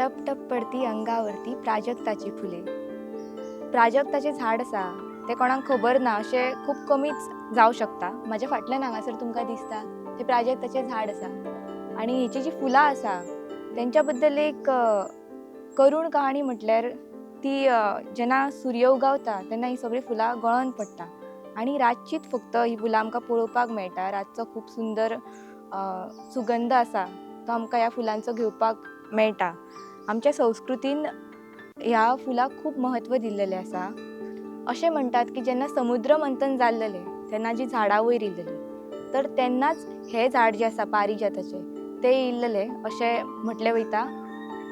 टप टप पडती अंगावरती प्राजक्ताची फुले. प्राजक्ताचे झाड आसा ते कोणाक खबर ना अशें खूब कमीच जावं शकता. म्हाज्या फाटल्यान हांगासर तुमकां दिसता ते प्राजक्ताचे झाड आसा आनी हेची जी फुलां आसा तेंच्या बद्दल एक करूण कहाणी म्हटल्यार ती जेन्ना सूर्य उगावता तेन्ना ही सगळीं फुलां गळोन पडटा आनी रातचीच फक्त ही फुलां आमकां पळोवपाक मेळटा. रातचो खूब सुंदर सुगंध आसा तो आमकां ह्या फुलांचो घेवपाक मेळटा. आमच्या संस्कृतीन ह्या फुलाक खूब महत्व दिल्लेलें आसा. अशें म्हणटात की जेन्ना समुद्र मंथन जाल्लेलें तेन्ना जी झाडां वयर येयल्लीं तर तेन्नाच हें झाड जें आसा पारिजाताचें तें येयल्लें अशें म्हटलें वयता.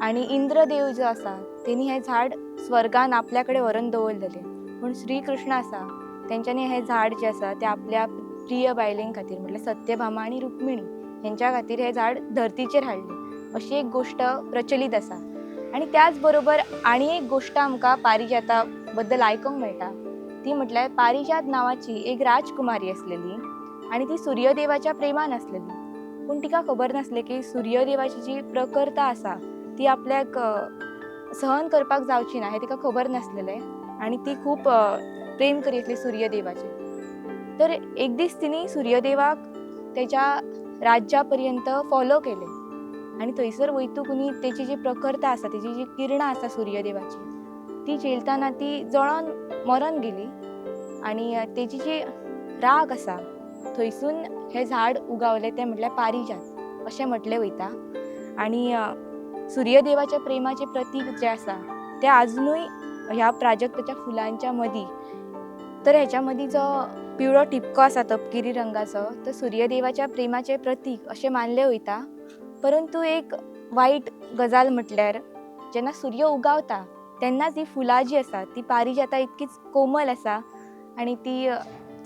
आनी इंद्रदेव जो आसा तेणी हें झाड स्वर्गान आपल्या कडेन व्हरून दवरलेलें. पूण श्री कृष्ण आसा तेंच्यांनी हें झाड जें आसा तें आपल्या प्रिय बायलें खातीर म्हटल्यार सत्यभामा आनी रुक्मिणी हेंच्या खातीर हें झाड धर्तीचेर हाडलें अशी एक गोश्ट प्रचलीत आसा. आनी त्याच बरोबर आनी एक गोश्ट आमकां पारिजाता बद्दल आयकूंक मेळटा ती म्हटल्यार पारिजात नांवाची एक राजकुमारी आसलेली आनी ती सूर्यदेवाच्या प्रेमान आसलेली. पूण तिका खबर नासलें की सूर्यदेवाची जी प्रकृता आसा ती आपल्याक सहन करपाक जावची ना हें तिका खबर नासलेलें आनी ती खूब प्रेम करी आसली सूर्यदेवाचेर. तर एक दीस तिणी सूर्यदेवाक तेच्या राज्या पर्यंत फॉलो केलें आनी थंयसर वयतकूनी तेची जी प्रकृता आसा तेची जी किरणां आसा सूर्यदेवाची ती झेलताना ती जळोन मरोन गेली आनी तेची जी राख आसा थंयसून हें झाड उगावलें तें म्हटल्यार पारिजात अशें म्हटलें वयता. आनी सूर्यदेवाच्या प्रेमाचें प्रतीक जें आसा तें आजुनूय ह्या प्राजक्ताच्या फुलांच्या मदीं तर हेच्या मदीं जो पिवळो ठिपको आसा तपकिरी रंगाचो तो सूर्यदेवाच्या प्रेमाचें प्रतीक अशें मानलें वयता. परंतु एक वायट गजाल म्हटल्यार जेन्ना सूर्य उगावता तेन्नाच ही फुलां जी आसा ती पारिजाता इतकीच कोमल आसा आनी ती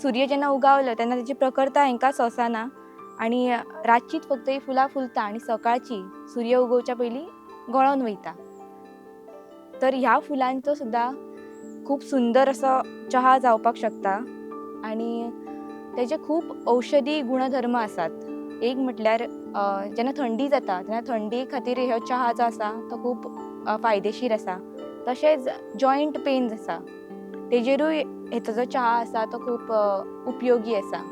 सूर्य जेन्ना उगावलो तेन्ना तेची प्रकृता हांकां सोंसना आनी रातचीच फक्त ही फुलां फुलता आनी सकाळची सूर्य उगोवच्या पयलीं गळोन वयता. तर ह्या फुलांचो सुद्दां खूब सुंदर असो च्या जावपाक शकता आनी तेजे खूब औषधी गुणधर्म आसात. एक म्हटल्यार जेन्ना थंडी जाता तेन्ना थंडी खातीर हो च्या जो आसा तो खूब फायदेशीर आसा. तशेंच जॉयंट पेन्स आसा तेजेरूय हेचो जो च्या आसा तो खूब उपयोगी आसा.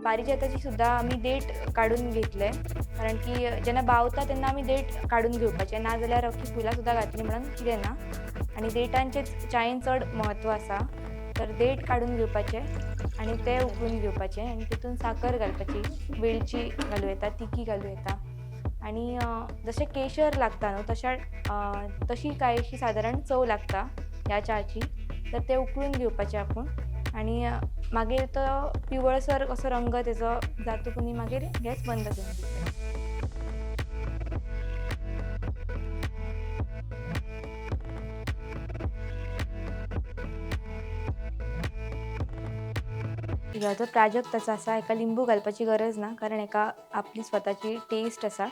पारिजाताची सुद्दां आमी देठ काडून घेतले कारण की जेन्ना बावता तेन्ना आमी देठ काडून घेवपाचे नाजाल्यार अख्खी फुलां सुद्दां घातली म्हणून कितें ना आनी देठांचेच च्यायेन चड म्हत्व आसा. तर देठ काडून घेवपाचे आनी ते उकळून घेवपाचे आनी तितून साकर घालपाची वेलची घालूं येता तिकी घालूं येता आनी जशें केशर लागता न्हू तशी कांयशी सादारण चव लागता ह्या च्याची. तर ते उकळून घेवपाचे आपूण आनी मागीर तो पिवळसर असो रंग तेजो जातकूनी मागीर गॅस बंद करून दिवचो. जो प्राजक्ताचो आसा हेका लिंबू घालपाची गरज ना कारण हेका आपली स्वताची टेस्ट आसा.